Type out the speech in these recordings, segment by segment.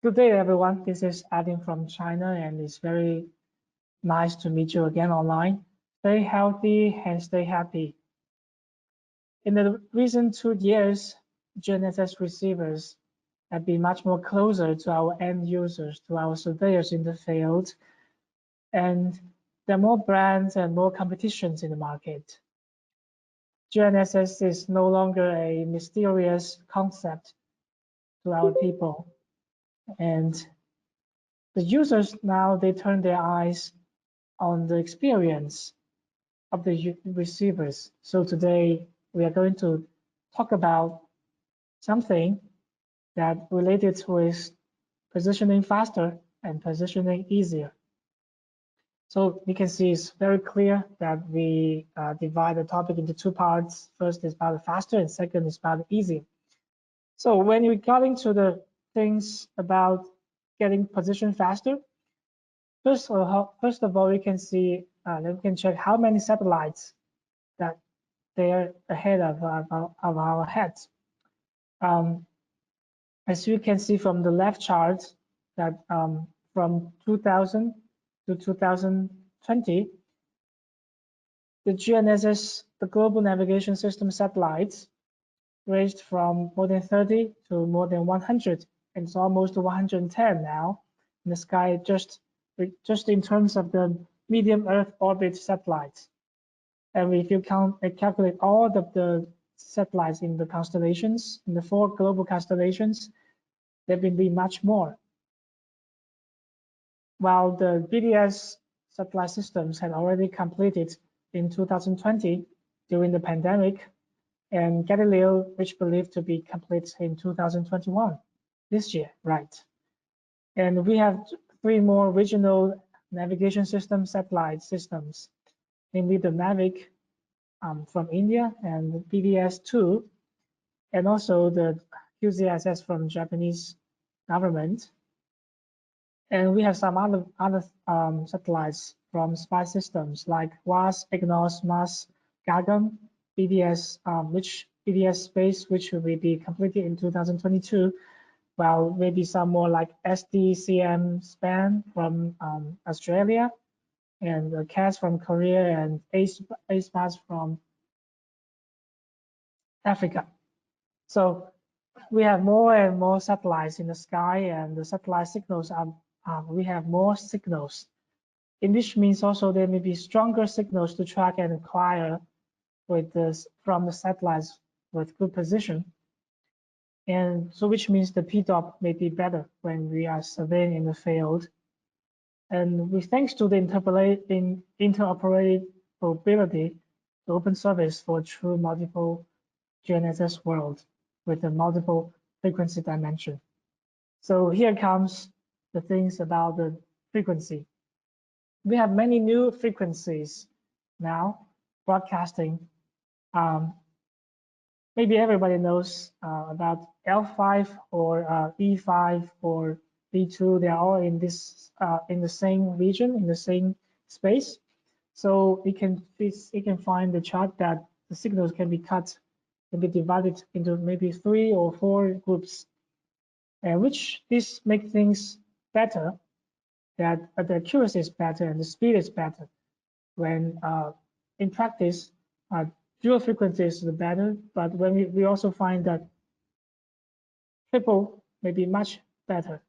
Good day, everyone. This is Adin from China, and it's very nice to meet you again online. Stay healthy and stay happy. In the recent 2 years, GNSS receivers have been much more closer to our end users, to our surveyors in the field, and there are more brands and more competitions in the market. GNSS is no longer a mysterious concept to our people, and the users now, they turn their eyes on the experience of the receivers. So today we are going to talk about something that related with positioning faster and positioning easier. So you can see it's very clear that we divide the topic into 2 parts. First is about the faster, and second is about the easier. So when we got into the things about getting position faster, first of all, we can see, we can check how many satellites that they are ahead of our heads. As you can see from the left chart, that from 2000 to 2020, the GNSS, the Global Navigation System satellites, raised from more than 30 to more than 100, and it's almost 110 now in the sky, just in terms of the medium Earth orbit satellites. And if you calculate all of the satellites in the constellations, in the 4 global constellations, there will be much more. While the BDS satellite systems had already completed in 2020 during the pandemic, and Galileo, which believed to be complete in 2021, this year, right? And we have 3 more regional navigation system satellite systems, namely the NAVIC from India and BDS-2, and also the QZSS from Japanese government. And we have some other satellites from spy systems like WASP, EGNOS, MAS, Gagan, BDS, BDS space, which will be completed in 2022, while maybe some more like SDCM span from Australia, and CAS from Korea, and ASPAS from Africa. So we have more and more satellites in the sky, and the satellite signals we have more signals. And this means also there may be stronger signals to track and acquire from the satellites with good position. And so which means the PDOP may be better when we are surveying in the field. And thanks to the interoperability, the open service for true multiple GNSS world with a multiple frequency dimension. So here comes the things about the frequency. We have many new frequencies now broadcasting. Maybe everybody knows about L5 or E5 or B2. They are all in this in the same region, in the same space. So you can find the chart that the signals can be cut, can be divided into maybe 3 or 4 groups, and which this make things better. That the accuracy is better and the speed is better. When in practice, dual frequencies is better, but when we also find that triple may be much better,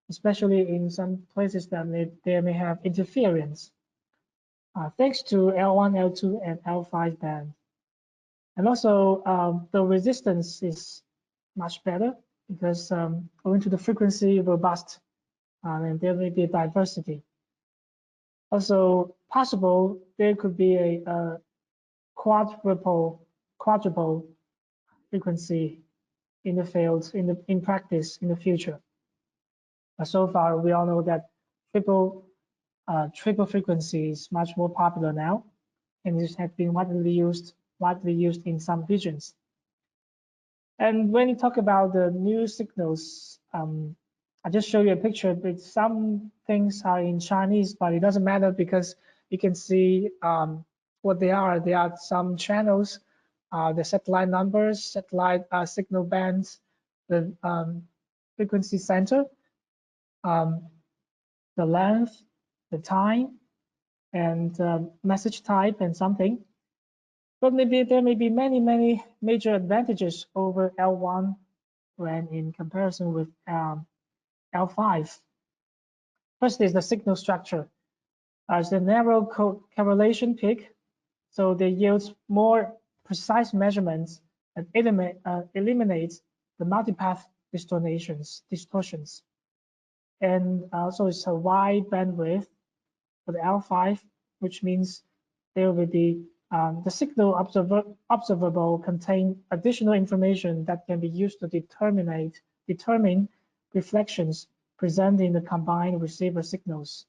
especially in some places that they may have interference, thanks to L1, L2, and L5 band. And also the resistance is much better because owing to the frequency robust, and there may be a diversity. Also possible there could be a quadruple frequency in the field in practice in the future. But so far we all know that triple frequency is much more popular now, and this has been widely used in some regions. And when you talk about the new signals, I just show you a picture, but some things are in Chinese, but it doesn't matter because you can see what they are. There are some channels, the satellite numbers, satellite signal bands, the frequency center. the length, the time, and message type and something. But maybe there may be many major advantages over L1 when in comparison with L5. First is the signal structure. As the narrow correlation peak, so they yield more precise measurements and eliminates the multipath distortions. And also it's a wide bandwidth for the L5, which means there will be the signal observable contain additional information that can be used to determine reflections present in the combined receiver signals.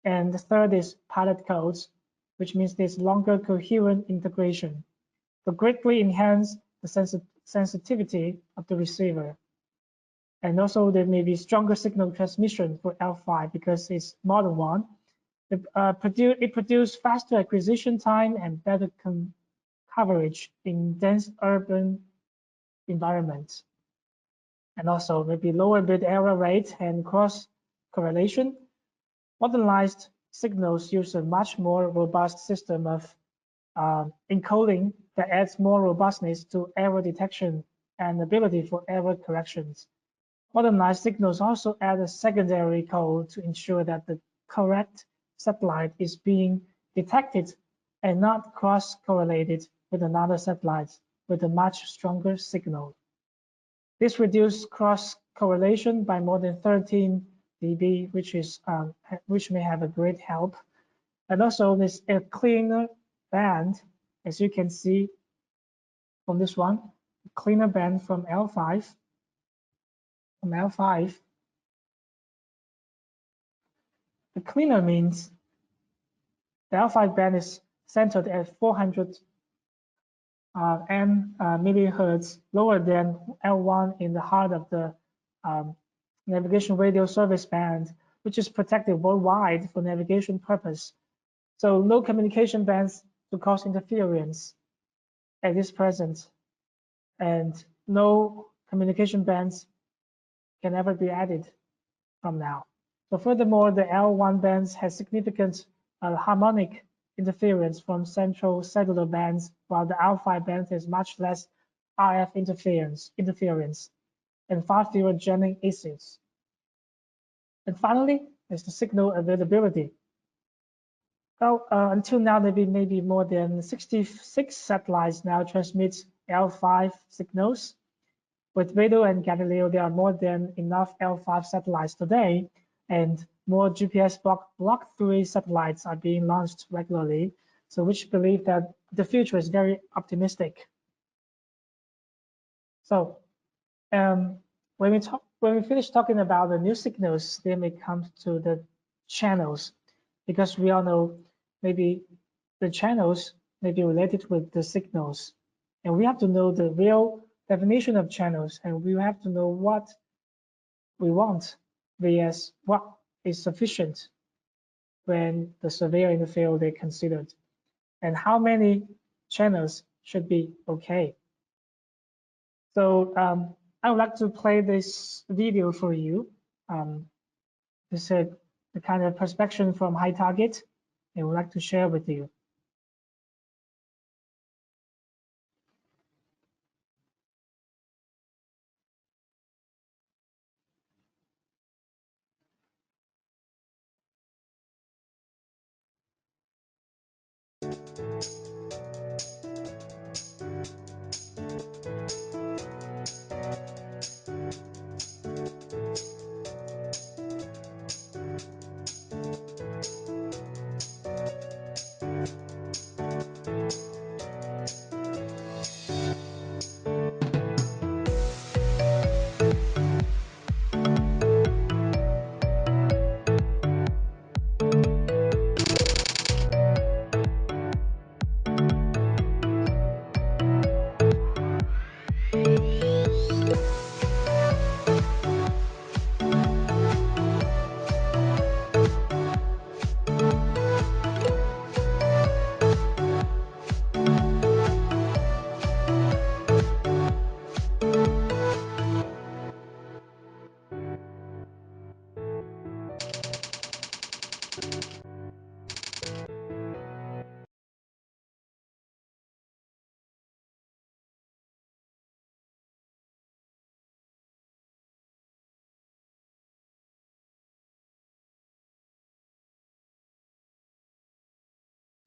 And the third is pilot codes, which means there's longer coherent integration to greatly enhance the sensitivity of the receiver. And also there may be stronger signal transmission for L5 because it's modern one. It produced faster acquisition time and better coverage in dense urban environments. And also maybe lower bit error rate and cross correlation. Modernized signals use a much more robust system of encoding that adds more robustness to error detection and ability for error corrections. Modernized signals also add a secondary code to ensure that the correct satellite is being detected and not cross-correlated with another satellite with a much stronger signal. This reduced cross-correlation by more than 13 dB, which may have a great help. And also there's a cleaner band, as you can see from this one, a cleaner band from L5. From L5, the cleaner means the L5 band is centered at 400 millihertz, lower than L1 in the heart of the navigation radio service band, which is protected worldwide for navigation purpose. So no communication bands to cause interference at this present, and no communication bands can ever be added from now. So furthermore, the L1 bands has significant harmonic interference from central cellular bands, while the L5 band has much less RF interference and far fewer jamming issues. And finally, there's the signal availability. Well, until now, there may be more than 66 satellites now transmit L5 signals. With Beidou and Galileo, there are more than enough L5 satellites today, and more GPS Block 3 satellites are being launched regularly, so which believe that the future is very optimistic. So when we finish talking about the new signals, then we come to the channels, because we all know maybe the channels may be related with the signals, and we have to know the real definition of channels, and we have to know what we want vs what is sufficient when the surveyor in the field they considered, and how many channels should be okay. So I would like to play this video for you. This is the kind of perspective from high target I would like to share with you.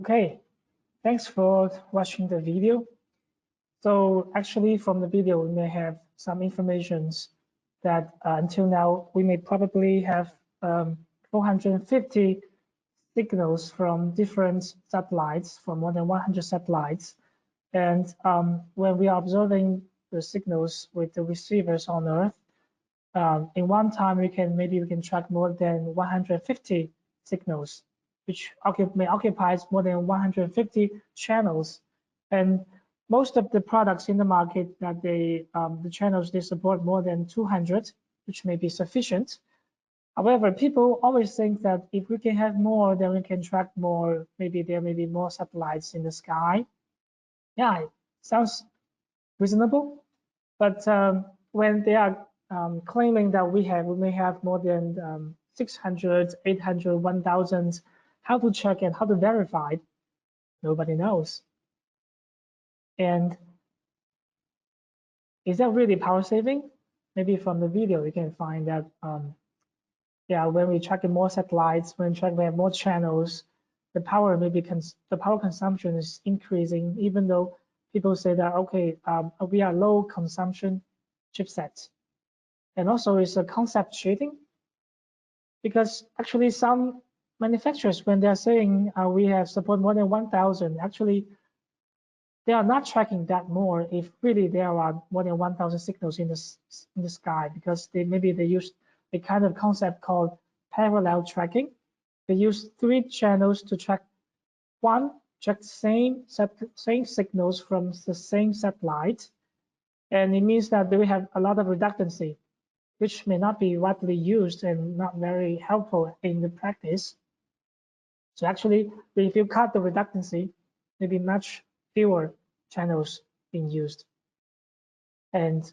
Okay, thanks for watching the video. So actually from the video, we may have some informations that until now, we may probably have 450 signals from different satellites, from more than 100 satellites. And when we are observing the signals with the receivers on Earth, in one time, we can track more than 150 signals, which may occupy more than 150 channels. And most of the products in the market that the channels, they support more than 200, which may be sufficient. However, people always think that if we can have more, then we can track more. Maybe there may be more satellites in the sky. Yeah, it sounds reasonable. But when they are claiming that we may have more than 600, 800, 1,000, how to check and how to verify, nobody knows. And is that really power saving? Maybe from the video, you can find that, yeah, when we track more satellites, when we have more channels, the power consumption is increasing, even though people say that, okay, we are low consumption chipsets. And also it's a concept cheating, because actually some manufacturers, when they're saying we have support more than 1,000, actually they are not tracking that more if really there are more than 1,000 signals in the sky, because they use a kind of concept called parallel tracking. They use 3 channels to track same signals from the same satellite, and it means that we have a lot of redundancy, which may not be widely used and not very helpful in the practice. So actually, if you cut the redundancy, maybe much fewer channels being used. And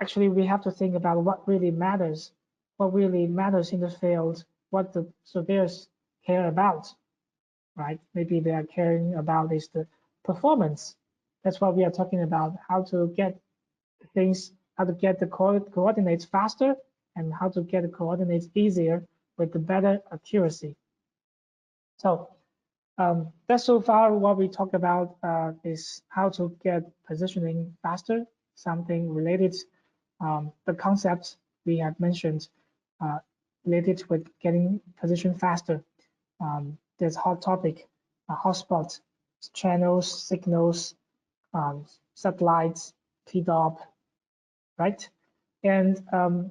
actually, we have to think about what really matters in the field, what the surveyors care about, right? Maybe they are caring about is the performance. That's what we are talking about, how to get the coordinates faster and how to get the coordinates easier with the better accuracy. So that's so far what we talked about is how to get positioning faster, something related, the concepts we have mentioned related with getting position faster. There's hot topic, hotspot, channels, signals, satellites, PDOP, right? And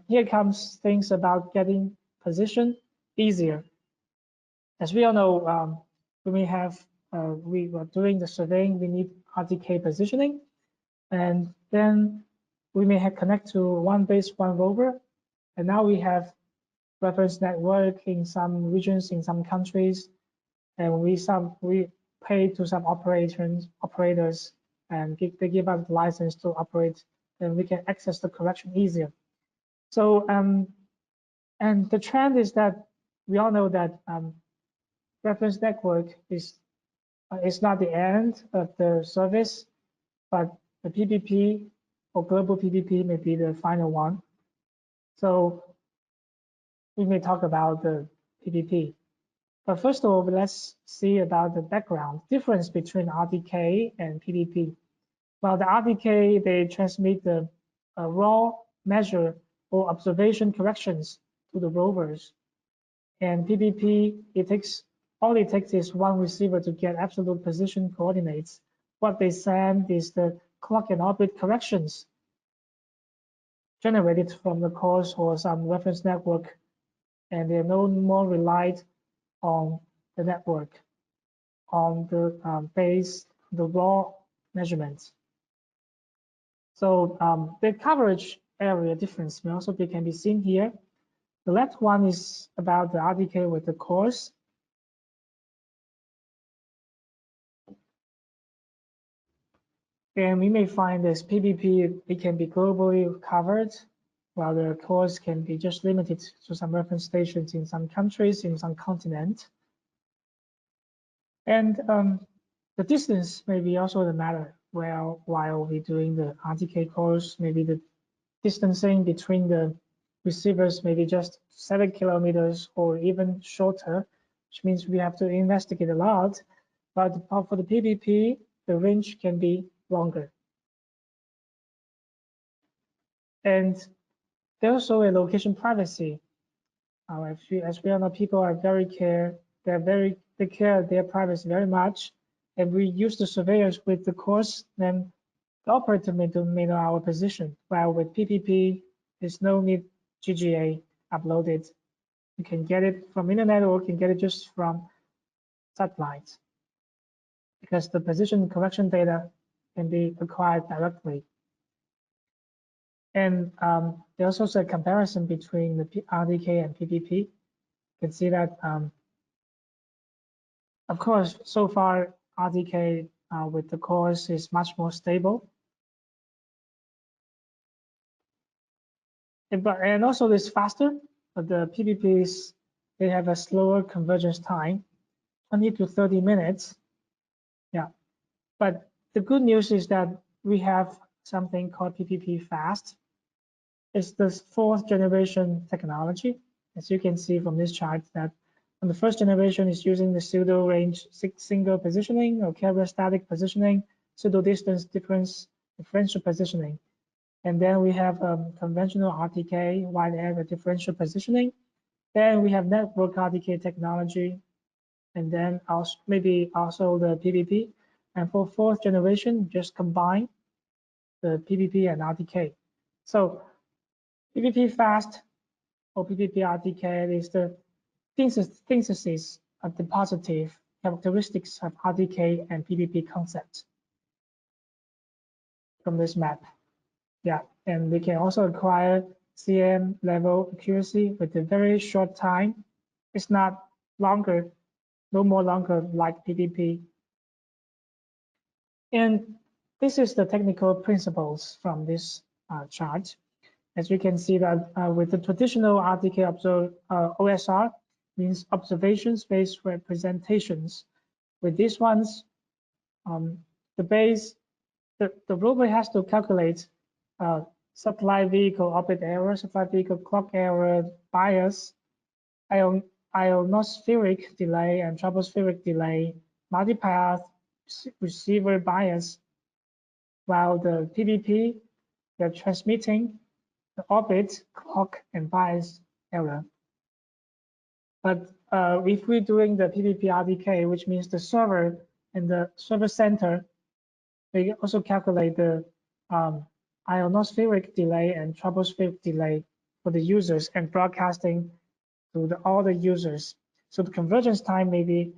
here comes things about getting position easier. As we all know, when we were doing the surveying, we need RTK positioning, and then we may have connect to one base, one rover, and now we have reference network in some regions, in some countries, and we pay to some operators, and they give us the license to operate, then we can access the correction easier. So and the trend is that we all know that reference network is not the end of the service, but the PPP or global PPP may be the final one. So we may talk about the PPP. But first of all, let's see about the background difference between RTK and PPP. Well, the RTK, they transmit the raw measure or observation corrections to the rovers. And PPP, all it takes is one receiver to get absolute position coordinates. What they send is the clock and orbit corrections generated from the course or some reference network, and they're no more relied on the network, on the the raw measurements. So the coverage area difference can be seen here. The left one is about the RTK with the course. And we may find this PPP, it can be globally covered, while the course can be just limited to some reference stations in some countries, in some continent. And the distance may be also the matter. Well, while we're doing the RTK course, maybe the distancing between the receivers may be just 7 kilometers or even shorter, which means we have to investigate a lot. But for the PPP, the range can be longer. And there's also a location privacy. As we all know, people are they care their privacy very much. And we use the surveyors with the course, then the operator may know our position. While with PPP, there's no need GGA uploaded. You can get it from internet or you can get it just from satellite, because the position correction data can be acquired directly. And there's also a comparison between the RTK and PPP. You can see that, of course, so far RTK with the course is much more stable. And also it's faster, but the PPPs, they have a slower convergence time, 20 to 30 minutes. Yeah, but the good news is that we have something called PPP Fast. It's the 4th generation technology. As you can see from this chart, that on the 1st generation is using the pseudo range single positioning or carrier static positioning, pseudo distance differential positioning. And then we have conventional RTK, wide area differential positioning. Then we have network RTK technology, and then maybe also the PPP. And for 4th generation, just combine the PPP and RTK. So PPP Fast or PPP RTK is the synthesis of the positive characteristics of RTK and PPP concepts from this map. Yeah, and we can also acquire CM level accuracy with a very short time. It's not longer, no more longer like PPP. And this is the technical principles from this chart. As you can see that with the traditional RTK OSR, means observation-based representations. With these ones, the rover has to calculate satellite vehicle orbit error, satellite vehicle clock error, bias, ionospheric delay, and tropospheric delay, multipath receiver bias. While the PPP, they're transmitting the orbit, clock, and bias error. But if we're doing the PPP RTK, which means the server and the server center, they also calculate the ionospheric delay and tropospheric delay for the users and broadcasting to all the users. So the convergence time may be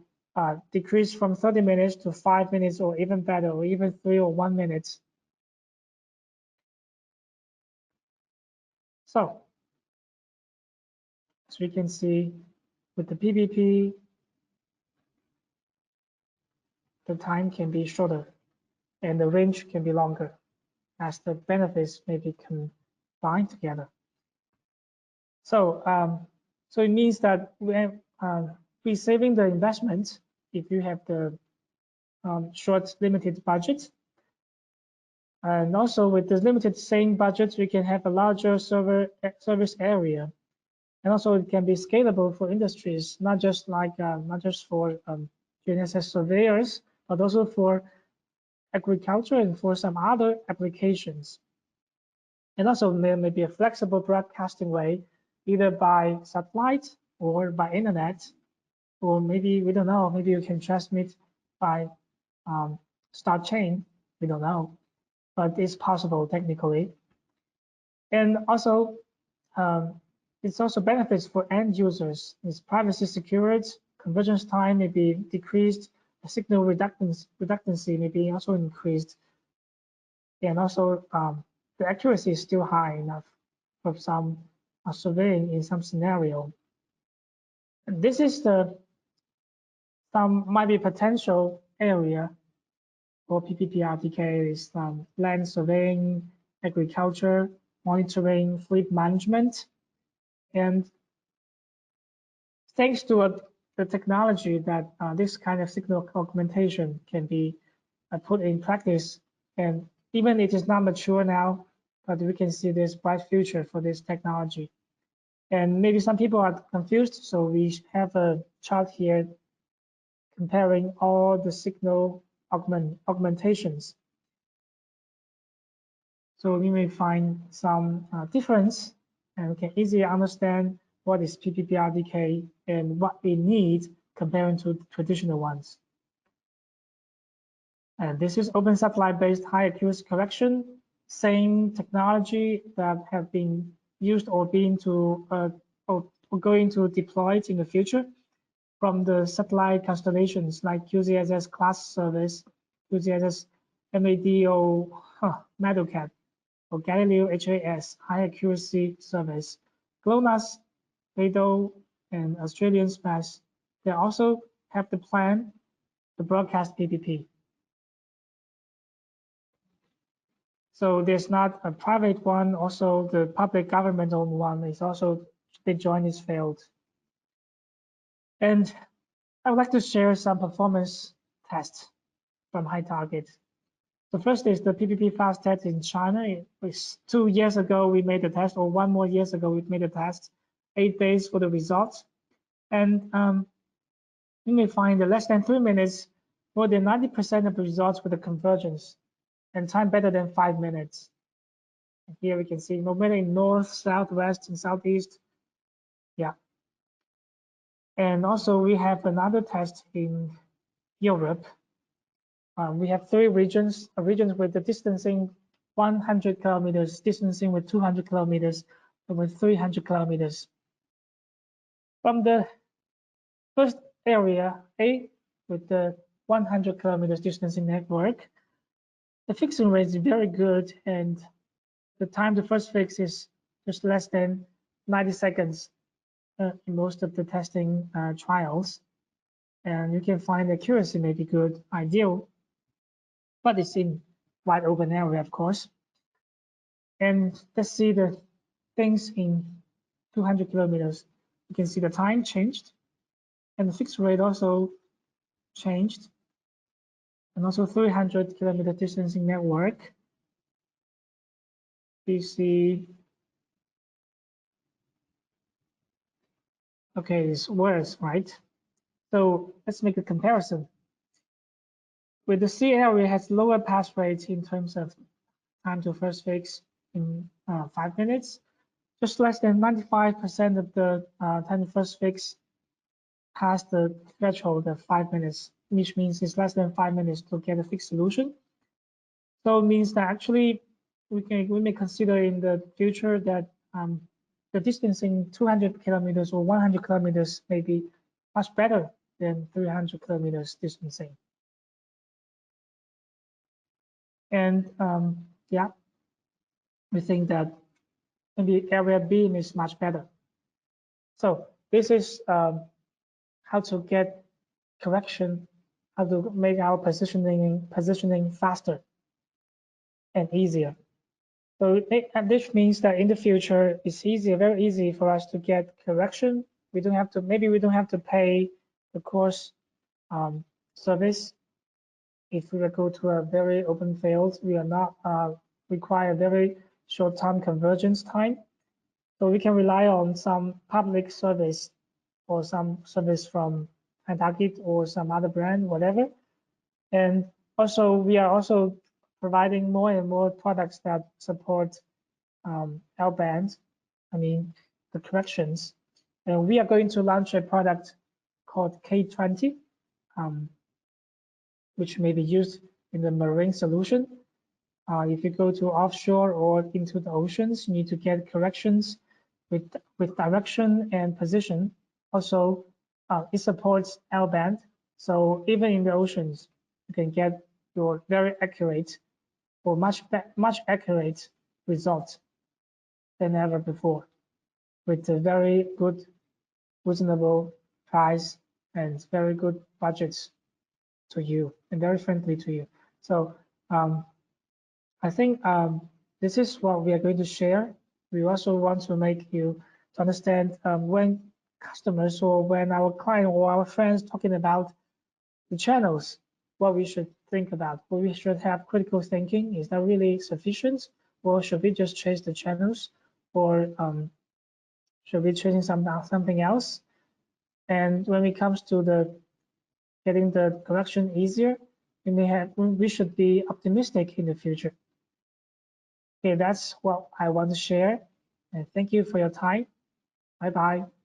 decreased from 30 minutes to 5 minutes, or even better, or even 3 or 1 minute. So as we can see, with the PPP, the time can be shorter and the range can be longer, as the benefits may be combined together. So, so it means that we're saving the investment if you have the short limited budget. And also with the limited same budget, we can have a larger service area. And also it can be scalable for industries, not just for GNSS surveyors, but also for agriculture and for some other applications. And also there may be a flexible broadcasting way, either by satellite or by internet, or maybe, we don't know, maybe you can transmit by star chain, we don't know, but it's possible technically. And also, it's also benefits for end users. It's privacy secured, convergence time may be decreased, signal redundancy may be also increased, and also the accuracy is still high enough for some surveying in some scenario. And this is some might be potential area for PPP RTK is land surveying, agriculture, monitoring, fleet management. And thanks to the technology that this kind of signal augmentation can be put in practice, and even it is not mature now, but we can see this bright future for this technology. And maybe some people are confused, so we have a chart here comparing all the signal augmentations. So we may find some difference, and we can easily understand what is PPP-RTK and what we need comparing to traditional ones. And this is open supply-based high accuracy correction, same technology that have been used or going to deployed in the future from the satellite constellations like QGNSS class service, QGNSS MADO MADOCAT, or Galileo HAS high accuracy service, GLONASS, VADO, and Australian Space. They also have the plan to broadcast PPP. So there's not a private one, also the public government-owned one is also, they join this field. And I would like to share some performance tests from high target. The first is the PPP fast test in China. It was 2 years ago we made the test, or 1 more years ago we made the test, 8 days for the results. And you may find that less than 3 minutes, more than 90% of the results with the convergence, and time better than 5 minutes. And here we can see no matter in north, south, west, and southeast. Yeah. And also we have another test in Europe. We have 3 regions, regions with the distancing 100 kilometers, distancing with 200 kilometers, and with 300 kilometers. From the first area A with the 100 kilometers distancing network, the fixing rate is very good, and the time to first fix is just less than 90 seconds in most of the testing trials. And you can find accuracy may be good, ideal, but it's in wide open area, of course. And let's see the things in 200 kilometers. You can see the time changed, and the fixed rate also changed, and also 300 kilometer distancing network. You see, okay, it's worse, right? So let's make a comparison. With the C area has lower pass rates in terms of time to first fix in 5 minutes. Just less than 95% of the time to first fix pass the threshold of 5 minutes, which means it's less than 5 minutes to get a fixed solution. So it means that actually we may consider in the future that the distancing 200 kilometers or 100 kilometers may be much better than 300 kilometers distancing. And yeah, we think that maybe area beam is much better. So this is how to get correction, how to make our positioning faster and easier. So this means that in the future, it's easier, very easy for us to get correction. We don't have to, maybe we don't have to pay the course service. If we go to a very open field, we are not require very short time convergence time. So we can rely on some public service or some service from Target or some other brand, whatever. And also we are also providing more and more products that support L-band, I mean the corrections. And we are going to launch a product called K20, which may be used in the marine solution. If you go to offshore or into the oceans, you need to get corrections with direction and position. Also, it supports L-band. So even in the oceans, you can get your very accurate or much accurate results than ever before, with a very good, reasonable price and very good budgets to you and very friendly to you. So I think this is what we are going to share. We also want to make you to understand when customers or when our client or our friends talking about the channels, what we should think about. What we should have critical thinking. Is that really sufficient, or should we just change the channels, or should we change something else? And when it comes to the getting the correction easier, we should be optimistic in the future. Okay, that's what I want to share. And thank you for your time. Bye bye.